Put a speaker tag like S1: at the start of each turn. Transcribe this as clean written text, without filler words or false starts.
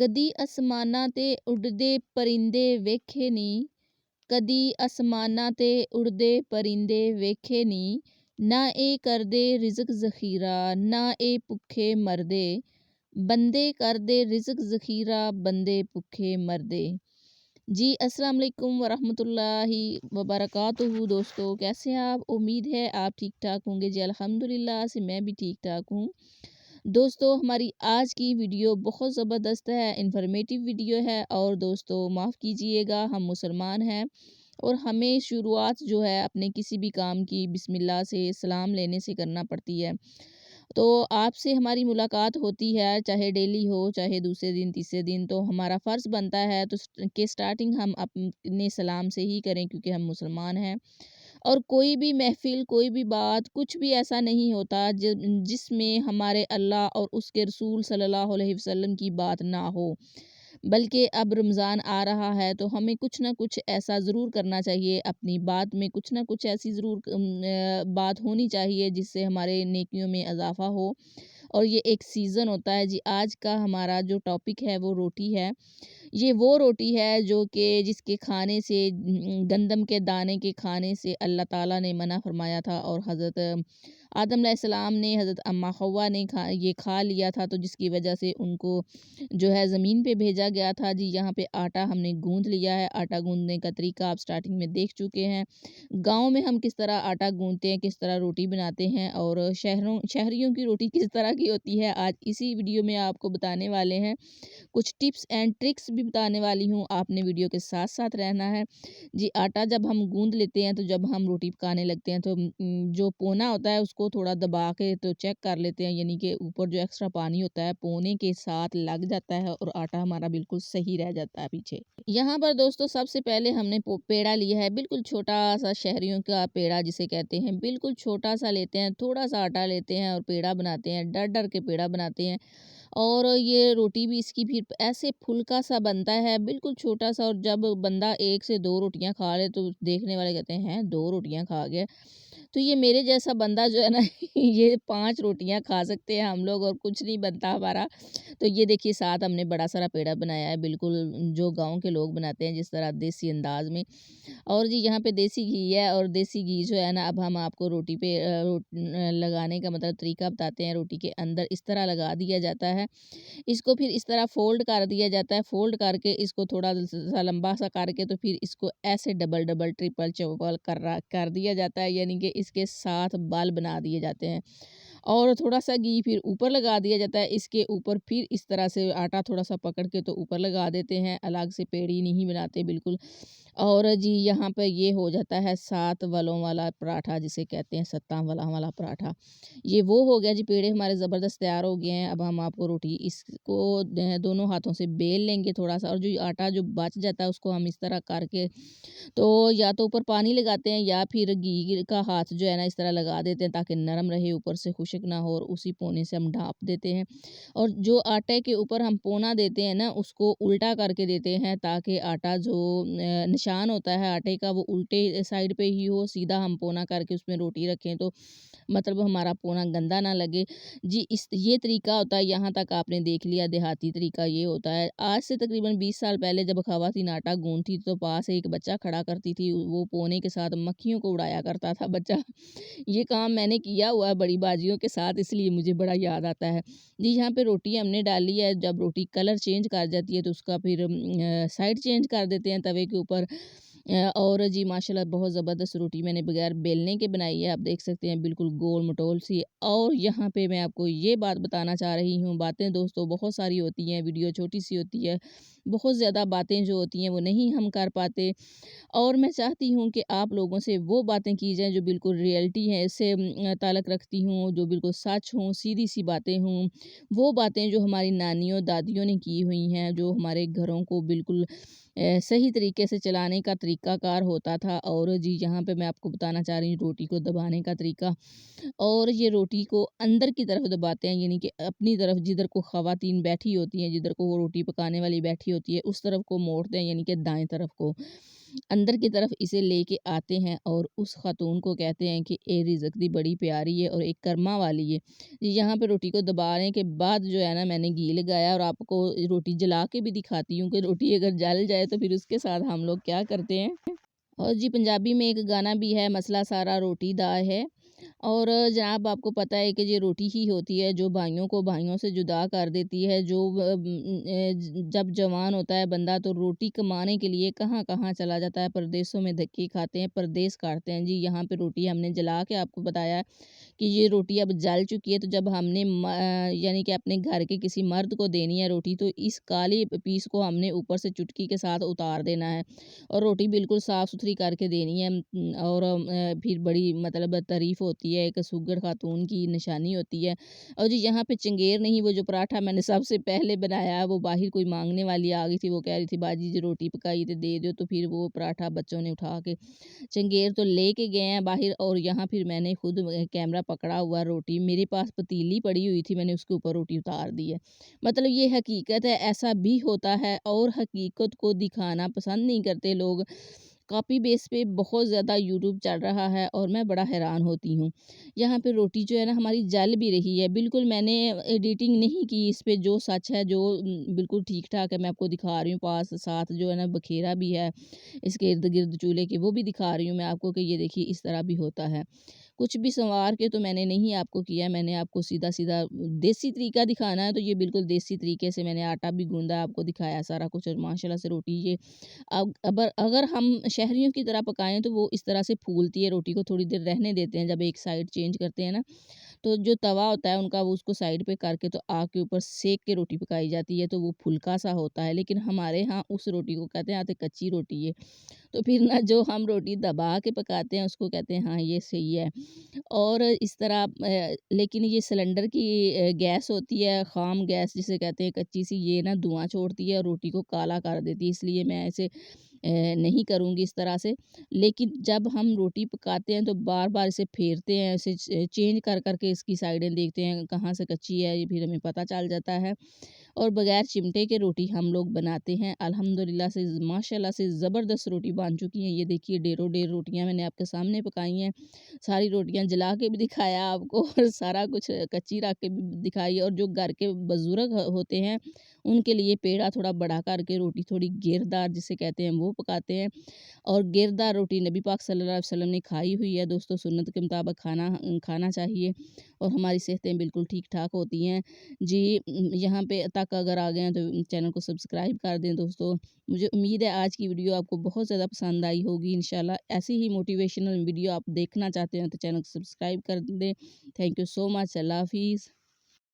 S1: कदी ਅਸਮਾਨਾਂ ਤੇ ਉੱਡਦੇ ਪਰਿੰਦੇ ਵੇਖੇ ਨੀ, ਕਦੀ ਅਸਮਾਨਾਂ ਤੇ ਉੱਡਦੇ ਪਰਿੰਦੇ ਵੇਖੇ ਨੀ, ਨਾ ਇਹ ਕਰਦੇ ਰਿਜ਼ਕ ਜ਼ਖੀਰਾ, ਨਾ ਇਹ ਭੁੱਖੇ ਮਰਦੇ, बंदे करदे रिज़्क ज़ख़ीरा बंदे भुखे मरदे। जी अस्सलाम वालेकुम वरहमतुल्लाहि वबरकातुहू। दोस्तों कैसे हैं आप? उम्मीद है आप ठीक ठाक होंगे। जी अल्हम्दुलिल्लाह से मैं भी ठीक ठाक हूँ। दोस्तों हमारी आज की वीडियो बहुत ज़बरदस्त है, इन्फॉर्मेटिव वीडियो है। और दोस्तों माफ़ कीजिएगा, हम मुसलमान हैं और हमें शुरुआत जो है अपने किसी भी काम की बिस्मिल्लाह से सलाम लेने से करना पड़ती है। तो आपसे हमारी मुलाकात होती है, चाहे डेली हो चाहे दूसरे दिन तीसरे दिन, तो हमारा फ़र्ज़ बनता है तो कि स्टार्टिंग हम अपने सलाम से ही करें, क्योंकि हम मुसलमान हैं। और कोई भी महफ़िल, कोई भी बात, कुछ भी ऐसा नहीं होता जिसमें हमारे अल्लाह और उसके रसूल सल्लल्लाहु अलैहि वसल्लम की बात ना हो। बल्कि अब रमज़ान आ रहा है तो हमें कुछ ना कुछ ऐसा ज़रूर करना चाहिए, अपनी बात में कुछ ना कुछ ऐसी ज़रूर बात होनी चाहिए जिससे हमारे नेकियों में इज़ाफ़ा हो। और ये एक सीज़न होता है। जी आज का हमारा जो टॉपिक है वो रोटी है। ये वो रोटी है जो कि जिसके खाने से गंदम के दाने के खाने से अल्लाह ताला ने मना फरमाया था, और हज़रत आदम अलैहिस्सलाम ने, हज़रत अम्मा हव्वा ने ये खा लिया था, तो जिसकी वजह से उनको जो है ज़मीन पे भेजा गया था। जी यहाँ पे आटा हमने गूँध लिया है। आटा गूँधने का तरीका आप स्टार्टिंग में देख चुके हैं। गाँव में हम किस तरह आटा गूँधते हैं, किस तरह रोटी बनाते हैं, और शहरियों की रोटी किस तरह की होती है, आज इसी वीडियो में आपको बताने वाले हैं। कुछ टिप्स एंड ट्रिक्स भी बताने वाली हूँ, आपने वीडियो के साथ साथ रहना है। जी आटा जब हम गूँध लेते हैं तो जब हम रोटी पकाने लगते हैं तो जो पोना होता है उसको थोड़ा दबा के तो चेक कर लेते हैं, यानी कि ऊपर जो एक्स्ट्रा पानी होता है पोने के साथ लग जाता है और आटा हमारा बिल्कुल सही रह जाता है पीछे। यहाँ पर दोस्तों सबसे पहले हमने पेड़ा लिया है, बिल्कुल छोटा सा, शहरियों का पेड़ा जिसे कहते हैं, बिल्कुल छोटा सा लेते हैं, थोड़ा सा आटा लेते हैं और पेड़ा बनाते हैं, डर डर के पेड़ा बनाते हैं। और ये रोटी भी इसकी फिर ऐसे फुल्का सा बनता है, बिल्कुल छोटा सा। और जब बंदा 1 से 2 रोटियां खा ले तो देखने वाले कहते हैं 2 रोटियां खा गया। तो ये मेरे जैसा बंदा जो है ना ये 5 रोटियां खा सकते हैं हम लोग और कुछ नहीं बनता हमारा। तो ये देखिए साथ हमने बड़ा सारा पेड़ा बनाया है, बिल्कुल जो गांव के लोग बनाते हैं जिस तरह देसी अंदाज में। और जी यहाँ पे देसी घी है, और देसी घी जो है ना अब हम आपको रोटी पे लगाने का मतलब तरीका बताते हैं। रोटी के अंदर इस तरह लगा दिया जाता है, इसको फिर इस तरह फ़ोल्ड कर दिया जाता है। फ़ोल्ड करके इसको थोड़ा सा लंबा सा करके तो फिर इसको ऐसे डबल डबल ट्रिपल चौबल कर दिया जाता है, यानी कि इसके साथ बाल बना दिए जाते हैं। और थोड़ा सा घी फिर ऊपर लगा दिया जाता है, इसके ऊपर फिर इस तरह से आटा थोड़ा सा पकड़ के तो ऊपर लगा देते हैं, अलग से पेड़ी नहीं बनाते बिल्कुल। और जी यहाँ पे ये हो जाता है 7 वलों वाला पराठा, जिसे कहते हैं 7 वला वाला पराठा। ये वो हो गया जी, पेड़े हमारे ज़बरदस्त तैयार हो गए हैं। अब हम आपको रोटी इसको दोनों हाथों से बेल लेंगे थोड़ा सा, और जो आटा जो बच जाता है उसको हम इस तरह करके तो या तो ऊपर पानी लगाते हैं या फिर घी का हाथ जो है ना इस तरह लगा देते हैं ताकि नरम रहे, ऊपर से खुश्क ना हो, और उसी पोने से हम ढाँप देते हैं। और जो आटे के ऊपर हम पोना देते हैं ना उसको उल्टा करके देते हैं, ताकि आटा जो निशान होता है आटे का वो उल्टे साइड पे ही हो। सीधा हम पोना करके उसमें रोटी रखें तो मतलब हमारा पोना गंदा ना लगे। जी इस ये तरीका होता है। यहाँ तक आपने देख लिया, देहाती तरीका ये होता है। आज से तकरीबन 20 साल पहले जब ख़वातीन आटा गूँथती तो पास एक बच्चा खड़ा करती थी, वो पोने के साथ मक्खियों को उड़ाया करता था बच्चा। ये काम मैंने किया हुआ है बड़ी बाजियों के साथ, इसलिए मुझे बड़ा याद आता है। जी यहाँ पे रोटी हमने डाली है, जब रोटी कलर चेंज कर जाती है तो उसका फिर साइड चेंज कर देते हैं तवे के ऊपर। और जी माशाल्लाह बहुत ज़बरदस्त रोटी मैंने बगैर बेलने के बनाई है, आप देख सकते हैं बिल्कुल गोल मटोल सी। और यहाँ पे मैं आपको ये बात बताना चाह रही हूँ, बातें दोस्तों बहुत सारी होती हैं, वीडियो छोटी सी होती है, बहुत ज़्यादा बातें जो होती हैं वो नहीं हम कर पाते। और मैं चाहती हूँ कि आप लोगों से वो बातें की जाएँ जो बिल्कुल रियलिटी है, इससे ताल्लुक़ रखती हूँ, जो बिल्कुल सच हों, सीधी-सी बातें हों। वो बातें जो हमारी नानियों, दादियों ने की हुई हैं, जो हमारे घरों को बिल्कुल सही तरीके से चलाने का तरीक़ाकार होता था। और जी यहाँ पे मैं आपको बताना चाह रही हूँ रोटी को दबाने का तरीका। और ये रोटी को अंदर की तरफ दबाते हैं, यानी कि अपनी तरफ जिधर को ख़वातीन बैठी होती हैं, जिधर को वो रोटी पकाने वाली बैठी होती है, उस तरफ को मोड़ते हैं, यानी कि दाएँ तरफ को। अंदर की तरफ इसे लेके आते हैं और उस खातून को कहते हैं कि ए रिज़्क दी बड़ी प्यारी है और एक कर्मा वाली है। यहाँ पे रोटी को दबाने के बाद जो है ना मैंने घी लगाया और आपको रोटी जला के भी दिखाती हूँ कि रोटी अगर जल जाए तो फिर उसके साथ हम लोग क्या करते हैं। और जी पंजाबी में एक गाना भी है, मसला सारा रोटी दा है। और जनाब आपको पता है कि ये रोटी ही होती है जो भाइयों को भाइयों से जुदा कर देती है। जो जब जवान होता है बंदा तो रोटी कमाने के लिए कहाँ-कहाँ चला जाता है, परदेसों में धक्के खाते हैं, परदेस काटते हैं। जी यहाँ पे रोटी हमने जला के आपको बताया है कि ये रोटी अब जल चुकी है, तो जब हमने यानी कि अपने घर के किसी मर्द को देनी है रोटी, तो इस काली पीस को हमने ऊपर से चुटकी के साथ उतार देना है और रोटी बिल्कुल साफ़-सुथरी करके देनी है। और फिर बड़ी मतलब तारीफ़ होती है, एक सुघड़ खातून की निशानी होती है। और जी यहाँ पे चंगेर नहीं, वो जो पराठा मैंने सबसे पहले बनाया है, वो बाहर कोई माँगने वाली आ गई थी, वो कह रही थी बाजी जी रोटी पकाई तो दे दो, तो फिर वो पराठा बच्चों ने उठा के चंगेर तो लेके गए हैं बाहर। और यहाँ फिर मैंने खुद कैमरा पकड़ा हुआ, रोटी मेरे पास पतीली पड़ी हुई थी, मैंने उसके ऊपर रोटी उतार दी है। मतलब ये हकीकत है, ऐसा भी होता है और हकीकत को दिखाना पसंद नहीं करते लोग। कॉपी बेस पे बहुत ज़्यादा यूट्यूब चल रहा है और मैं बड़ा हैरान होती हूँ। यहाँ पे रोटी जो है ना हमारी जल भी रही है, बिल्कुल मैंने एडिटिंग नहीं की इस पे, जो सच है, जो बिल्कुल ठीक-ठाक है, मैं आपको दिखा रही हूँ। पास साथ जो है ना बखेरा भी है इसके इर्द-गिर्द चूल्हे के, वो भी दिखा रही हूँ मैं आपको कि ये देखिए इस तरह भी होता है। कुछ भी सँवार के तो मैंने नहीं आपको किया है, मैंने आपको सीधा-सीधा देसी तरीका दिखाना है, तो ये बिल्कुल देसी तरीके से मैंने आटा भी गूँधा, आपको दिखाया सारा कुछ और माशाल्लाह से रोटी ये अब अगर हम शहरियों की तरह पकाएँ तो वो इस तरह से फूलती है, रोटी को थोड़ी देर रहने देते हैं, जब एक साइड चेंज करते हैं ना, तो जो तवा होता है उनका वो उसको साइड पे करके तो आग के ऊपर सेक के रोटी पकाई जाती है, तो वो फुल्का-सा होता है। लेकिन हमारे यहाँ उस रोटी को कहते हैं आते कच्ची रोटी है। तो फिर ना जो हम रोटी दबा के पकाते हैं उसको कहते हैं हाँ, ये सही है। और इस तरह लेकिन ये सिलेंडर की गैस होती है, ख़ाम गैस जिसे कहते हैं कच्ची-सी, ये ना धुआँ छोड़ती है और रोटी को काला कर देती है, इसलिए मैं ऐसे नहीं करूँगी इस तरह से। लेकिन जब हम रोटी पकाते हैं तो बार-बार इसे फेरते हैं, इसे चेंज कर के इसकी साइडें देखते हैं, कहाँ से कच्ची है, ये फिर हमें पता चल जाता है। और बगैर चिमटे के रोटी हम लोग बनाते हैं। अल्हम्दुलिल्लाह से माशाल्लाह से ज़बरदस्त रोटी बन चुकी हैं। ये देखिए ढेरों ढेर रोटियाँ मैंने आपके सामने पकाई हैं। सारी रोटियाँ जला के भी दिखाया आपको और सारा कुछ कच्ची रख के भी दिखाई। और जो घर के बुज़ुर्ग होते हैं, उनके लिए पेड़ा थोड़ा बड़ा करके रोटी थोड़ी घेरदार जिसे कहते हैं वो पकाते हैं। और घेरदार रोटी नबी पाक सल्लल्लाहु अलैहि वसल्लम ने खाई हुई है दोस्तों, सुन्नत के मुताबिक खाना चाहिए और हमारी सेहतें बिल्कुल ठीक-ठाक होती हैं। जी यहाँ पे तक अगर आ गए हैं तो चैनल को सब्सक्राइब कर दें दोस्तों। मुझे उम्मीद है आज की वीडियो आपको बहुत ज़्यादा पसंद आई होगी इंशाल्लाह। ऐसी ही मोटिवेशनल वीडियो आप देखना चाहते हैं तो चैनल को सब्सक्राइब कर दें। Thank you so much. अल्लाह हाफ़िज़।